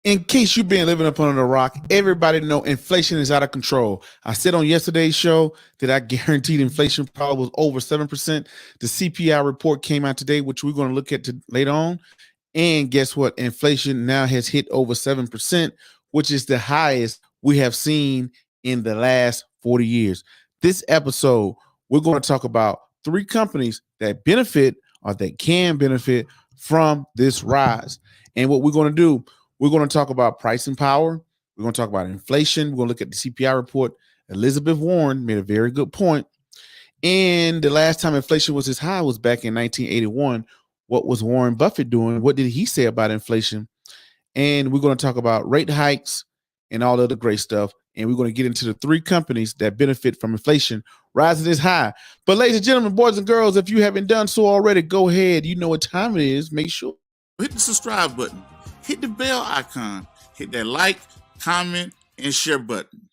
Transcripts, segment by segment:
In case you've been living up under a rock, everybody know inflation is out of control. I said on yesterday's show that I guaranteed inflation probably was over 7%. The CPI report came out today, which we're going to look at later on. And guess what? Inflation now has hit over 7%, which is the highest we have seen in the last 40 years. This episode, we're going to talk about 3 companies that benefit or that can benefit from this rise. And what we're going to do, we're going to talk about pricing power. We're going to talk about inflation. We're going to look at the CPI report. Elizabeth Warren made a very good point. And the last time inflation was as high was back in 1981. What was Warren Buffett doing? What did he say about inflation? And we're going to talk about rate hikes and all the other great stuff. And we're going to get into the 3 companies that benefit from inflation rising this high. But ladies and gentlemen, boys and girls, if you haven't done so already, go ahead. You know what time it is. Make sure. Hit the subscribe button. Hit the bell icon. Hit that like, comment, and share button.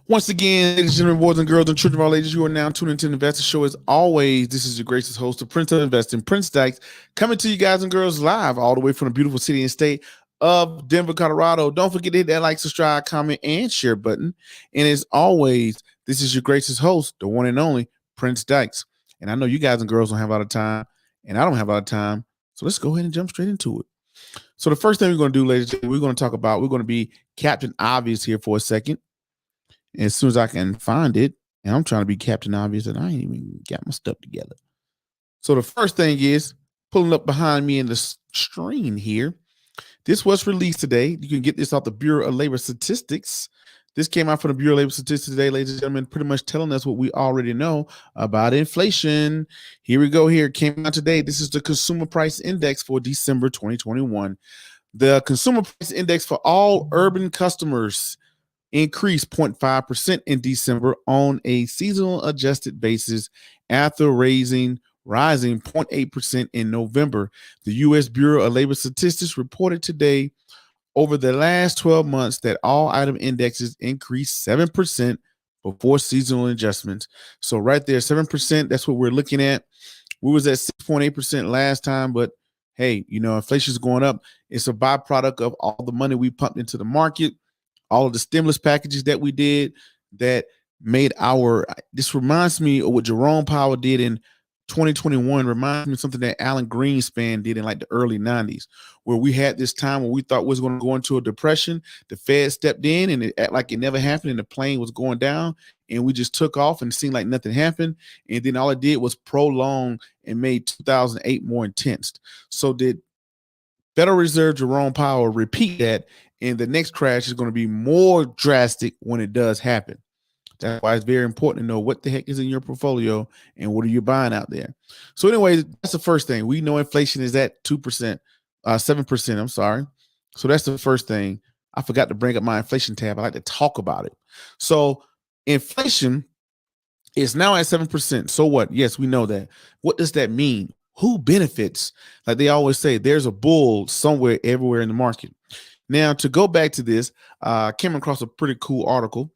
Once again, ladies and gentlemen, boys and girls, and children of all ages, you are now tuned into the Investor Show. As always, this is your gracious host, the Prince of Investing, Prince Dykes, coming to you guys and girls live all the way from the beautiful city and state of Denver, Colorado. Don't forget to hit that like, subscribe, comment, and share button. And as always, this is your gracious host, the one and only Prince Dykes. And I know you guys and girls don't have a lot of time, and I don't have a lot of time. So let's go ahead and jump straight into it. So the first thing we're going to do, ladies and gentlemen, we're going to talk about, we're going to be Captain Obvious here for a second. And as soon as I can find it, and I'm trying to be Captain Obvious, and I ain't even got my stuff together. So the first thing is pulling up behind me in the screen here. This was released today. You can get this off the Bureau of Labor Statistics. This came out from the Bureau of Labor Statistics today, ladies and gentlemen, pretty much telling us what we already know about inflation. Here we go. Here it came out today. This is the Consumer Price Index for December 2021. The Consumer Price Index for all urban customers increased 0.5% in December on a seasonal adjusted basis after rising 0.8% in November. The U.S. Bureau of Labor Statistics reported today over the last 12 months that all item indexes increased 7% before seasonal adjustments. So right there, 7%, that's what we're looking at. We was at 6.8% last time, but hey, you know, inflation is going up. It's a byproduct of all the money we pumped into the market, all of the stimulus packages that we did that made this reminds me of what Jerome Powell did in 2021, reminds me of something that Alan Greenspan did in like the early 90s, where we had this time where we thought we was going to go into a depression. The Fed stepped in and it acted like it never happened and the plane was going down and we just took off and it seemed like nothing happened. And then all it did was prolong and made 2008 more intense. So did Federal Reserve Jerome Powell repeat that, and the next crash is going to be more drastic when it does happen. That's why it's very important to know what the heck is in your portfolio and what are you buying out there. So anyway, that's the first thing. We know inflation is at 7%, I'm sorry. So that's the first thing. I forgot to bring up my inflation tab. I like to talk about it. So inflation is now at 7%. So what? Yes, we know that. What does that mean? Who benefits? Like they always say, there's a bull somewhere, everywhere in the market. Now, to go back to this, I came across a pretty cool article,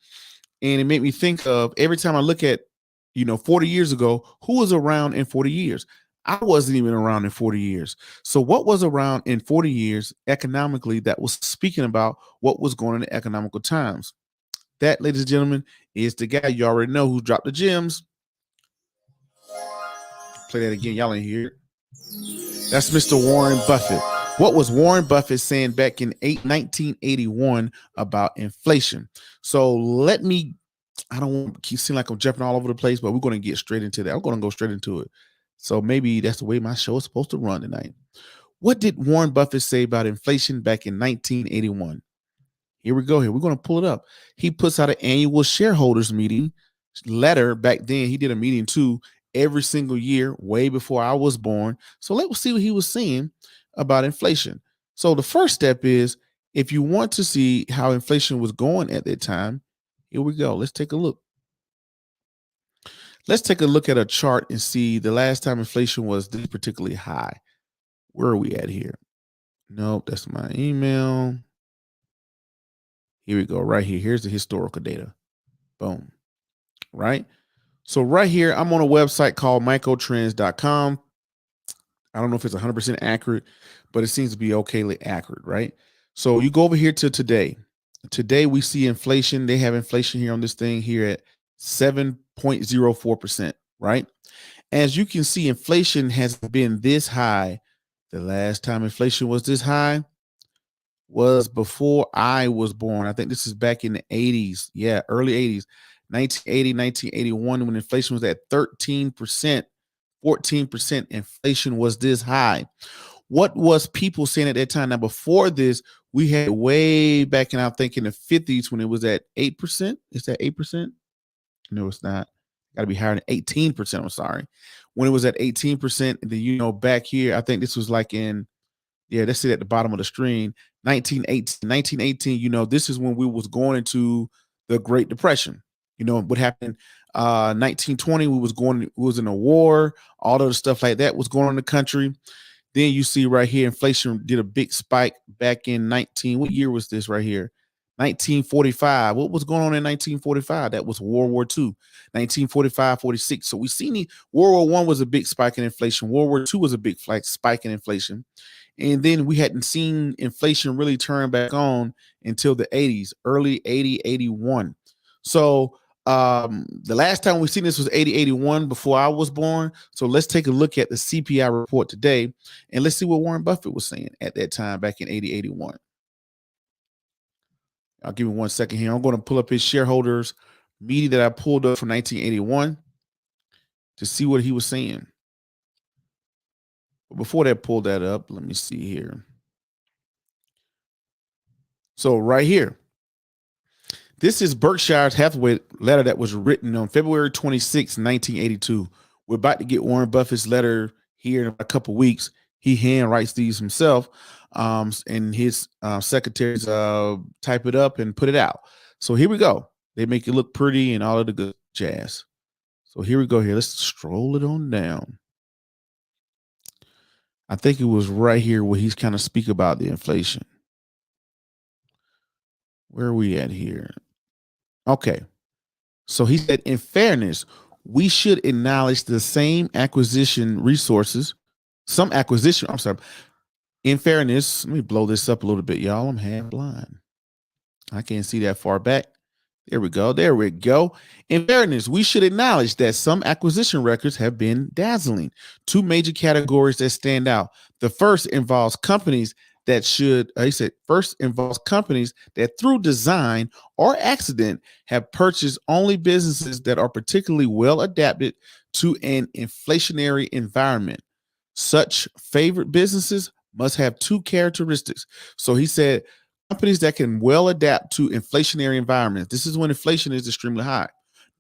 and it made me think of every time I look at, 40 years ago, who was around in 40 years? I wasn't even around in 40 years. So what was around in 40 years economically that was speaking about what was going on in economical times? That, ladies and gentlemen, is the guy you already know who dropped the gems. Play that again. Y'all ain't hear it. That's Mr. Warren Buffett. What was Warren Buffett saying back in 1981 about inflation? So I don't want to keep seeming like I'm jumping all over the place, but we're going to get straight into that. I'm going to go straight into it. So maybe that's the way my show is supposed to run tonight. What did Warren Buffett say about inflation back in 1981? Here we go. We're going to pull it up. He puts out an annual shareholders meeting letter. Back then, he did a meeting too every single year, way before I was born. So let's see what he was saying about inflation. So the first step is, if you want to see how inflation was going at that time, here we go. Let's take a look. Let's take a look at a chart and see the last time inflation was this particularly high. Where are we at here? Nope, that's my email. Here we go, right here. Here's the historical data. Boom. Right? So right here, I'm on a website called microtrends.com. I don't know if it's 100% accurate, but it seems to be okayly accurate, right? So you go over here to today. Today we see inflation. They have inflation here on this thing here at 7.04%, right? As you can see, inflation has been this high. The last time inflation was this high was before I was born. I think this is back in the 80s. Yeah, early 80s. 1980, 1981, when inflation was at 13%, 14%. Inflation was this high. What was people saying at that time? Now, before this, we had way back in, I think, in the 50s when it was at 8%. Is that 8%? No, it's not. Got to be higher than 18%. I'm sorry. When it was at 18%, and then, back here, I think this was like in, yeah, that's it at the bottom of the screen. 1918, this is when we was going into the Great Depression. What happened? 1920, we was in a war, all of the stuff like that was going on in the country. Then you see right here, inflation did a big spike back in what year was this right here? 1945. What was going on in 1945? That was World War II. 1945, 46. So we seen World War I was a big spike in inflation. World War II was a big spike in inflation. And then we hadn't seen inflation really turn back on until the 80s, early 80, 81. So the last time we seen this was 80, 81 before I was born. So let's take a look at the CPI report today, and let's see what Warren Buffett was saying at that time back in 80, 81. I'll give you 1 second here. I'm going to pull up his shareholders meeting that I pulled up from 1981 to see what he was saying. But before that, pull that up. Let me see here. So right here, this is Berkshire Hathaway letter that was written on February 26, 1982. We're about to get Warren Buffett's letter here in a couple weeks. He hand writes these himself, and his secretaries type it up and put it out. So here we go. They make it look pretty and all of the good jazz. So here we go here. Let's stroll it on down. I think it was right here where he's kind of speak about the inflation. Where are we at here? Okay. So he said, in fairness, we should acknowledge the same acquisition resources, some acquisition. I'm sorry. In fairness, let me blow this up a little bit, y'all. I'm half blind. I can't see that far back. There we go. There we go. In fairness, we should acknowledge that some acquisition records have been dazzling. Two major categories that stand out. The first involves companies that involves companies that through design or accident have purchased only businesses that are particularly well adapted to an inflationary environment. Such favorite businesses must have two characteristics. So he said, companies that can well adapt to inflationary environments. This is when inflation is extremely high.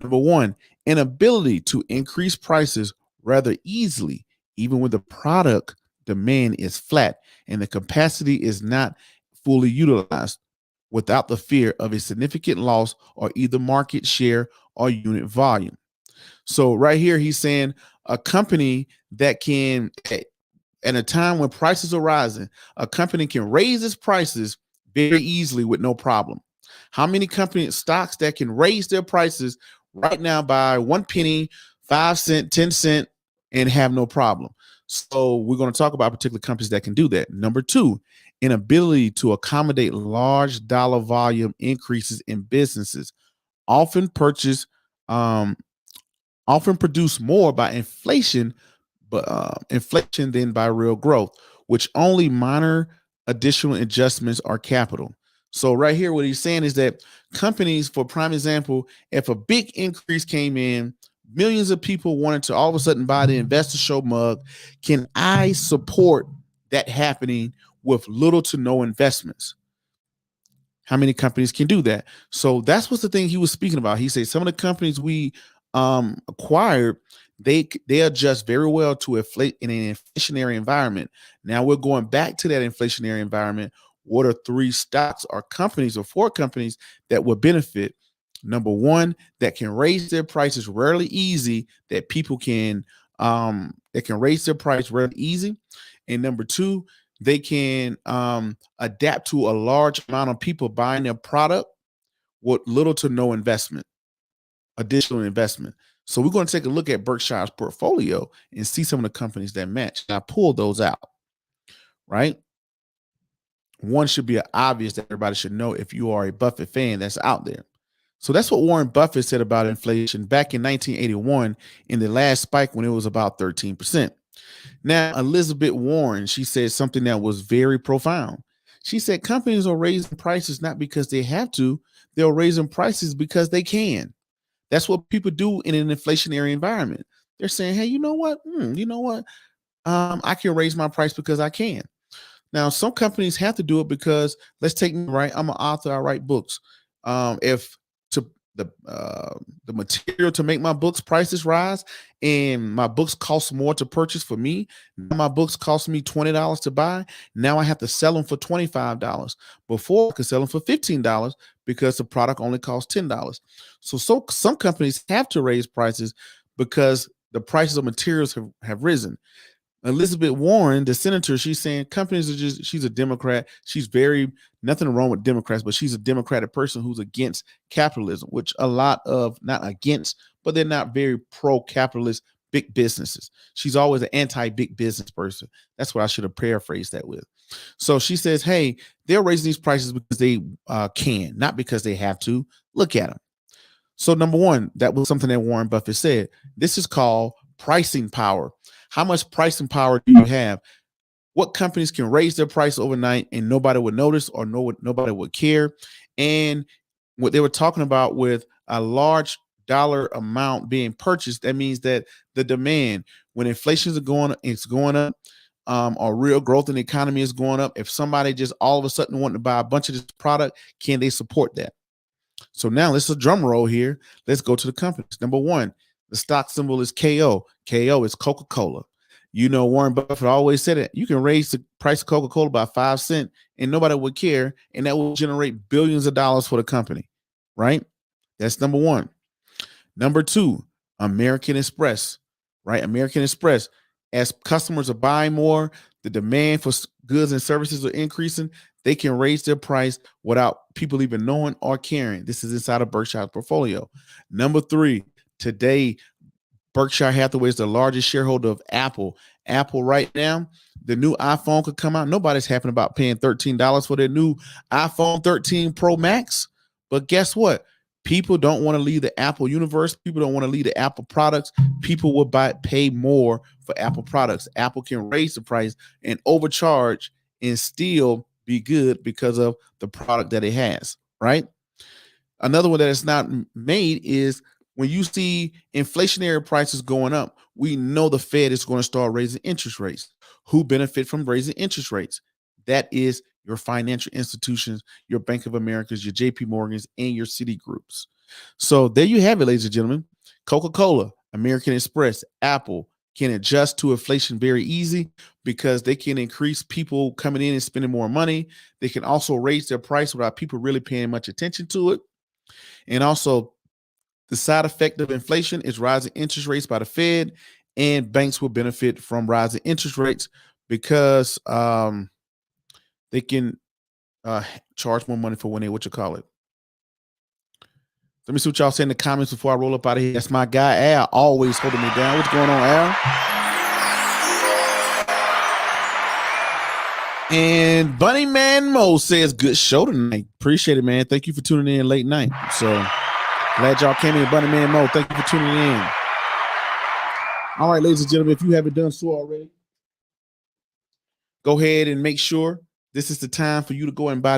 Number one, an ability to increase prices rather easily, even when the product demand is flat and the capacity is not fully utilized, without the fear of a significant loss or either market share or unit volume. So right here, he's saying a company that can, at a time when prices are rising, a company can raise its prices very easily with no problem. How many company stocks that can raise their prices right now by 1 penny, 5 cent, 10 cent, and have no problem? So we're going to talk about particular companies that can do that. Number two, an ability to accommodate large dollar volume increases in businesses, often produce more by inflation, but inflation than by real growth, which only minor additional adjustments are capital. So right here, what he's saying is that companies, for prime example, if a big increase came in, millions of people wanted to all of a sudden buy the Investor Show mug, can I support that happening with little to no investments? How many companies can do that? So that's what's the thing he was speaking about. He said some of the companies we acquired, they adjust very well to inflate in an inflationary environment. Now we're going back to that inflationary environment. What are 3 stocks or companies or 4 companies that will benefit? Number one, that can raise their prices rarely easy, that people can raise their price rarely easy. And number two, they can adapt to a large amount of people buying their product with little to no investment, additional investment. So we're going to take a look at Berkshire's portfolio and see some of the companies that match. And I pulled those out, right? One should be obvious that everybody should know if you are a Buffett fan that's out there. So that's what Warren Buffett said about inflation back in 1981 in the last spike when it was about 13%. Now, Elizabeth Warren, she said something that was very profound. She said companies are raising prices not because they have to, they're raising prices because they can. That's what people do in an inflationary environment. They're saying, hey, you know what? I can raise my price because I can. Now, some companies have to do it because, let's take me, right? I'm an author. I write books. If the material to make my books prices rise and my books cost more to purchase for me, now my books cost me $20 to buy. Now I have to sell them for $25. Before I could sell them for $15 because the product only costs $10. So some companies have to raise prices because the prices of materials have risen. Elizabeth Warren, the senator, she's saying companies are she's a Democrat. She's nothing wrong with Democrats, but she's a Democratic person who's against capitalism, which a lot of, not against, but they're not very pro-capitalist big businesses. She's always an anti-big business person. That's what I should have paraphrased that with. So she says, hey, they're raising these prices because they can, not because they have to. Look at them. So number one, that was something that Warren Buffett said. This is called pricing power. How much pricing power do you have? What companies can raise their price overnight and nobody would notice or nobody would care? And what they were talking about with a large dollar amount being purchased, that means that the demand, when inflation is going up, or real growth in the economy is going up. If somebody just all of a sudden wanting to buy a bunch of this product, can they support that? So now let's a drum roll here. Let's go to the companies. Number one, the stock symbol is KO. KO is Coca-Cola. You know, Warren Buffett always said it. You can raise the price of Coca-Cola by 5 cents and nobody would care. And that will generate billions of dollars for the company, right? That's number one. Number two, American Express, right? American Express. As customers are buying more, the demand for goods and services are increasing. They can raise their price without people even knowing or caring. This is inside of Berkshire's portfolio. Number three, today, Berkshire Hathaway is the largest shareholder of Apple. Apple right now, the new iPhone could come out. Nobody's happy about paying $13 for their new iPhone 13 Pro Max. But guess what? People don't want to leave the Apple universe. People don't want to leave the Apple products. People will pay more for Apple products. Apple can raise the price and overcharge and still be good because of the product that it has, right? Another one that is not made is when you see inflationary prices going up, we know the Fed is going to start raising interest rates. Who benefit from raising interest rates? That is your financial institutions, your Bank of Americas, your JP Morgans, and your Citigroups. So there you have it, ladies and gentlemen. Coca-Cola, American Express, Apple can adjust to inflation very easy because they can increase people coming in and spending more money. They can also raise their price without people really paying much attention to it. And also, the side effect of inflation is rising interest rates by the Fed, and banks will benefit from rising interest rates because they can charge more money for when they, Let me see what y'all say in the comments before I roll up out of here. That's my guy, Al, always holding me down. What's going on, Al? And Bunny Man Mo says, good show tonight. Appreciate it, man. Thank you for tuning in late night. So glad y'all came in. Bunny Man Mo, thank you for tuning in. All right, ladies and gentlemen, if you haven't done so already, go ahead and make sure this is the time for you to go and buy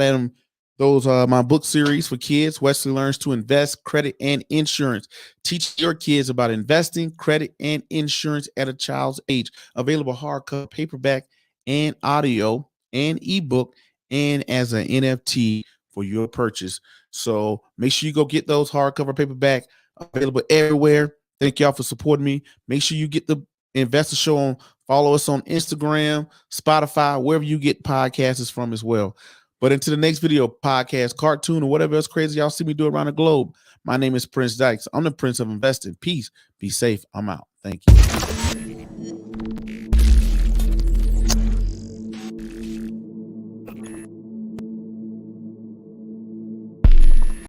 those my book series for kids. Wesley Learns to Invest, Credit, and Insurance. Teach your kids about investing, credit, and insurance at a child's age. Available hardcover, paperback, and audio, and ebook, and as an NFT for your purchase. So make sure you go get those hardcover, paperback, available everywhere. Thank y'all for supporting me. Make sure you get the Investor Show on. Follow us on Instagram, Spotify, wherever you get podcasts from as well. But into the next video, podcast, cartoon, or whatever else crazy y'all see me do around the globe. My name is Prince Dykes. I'm the Prince of Investing. Peace. Be safe. I'm out. Thank you.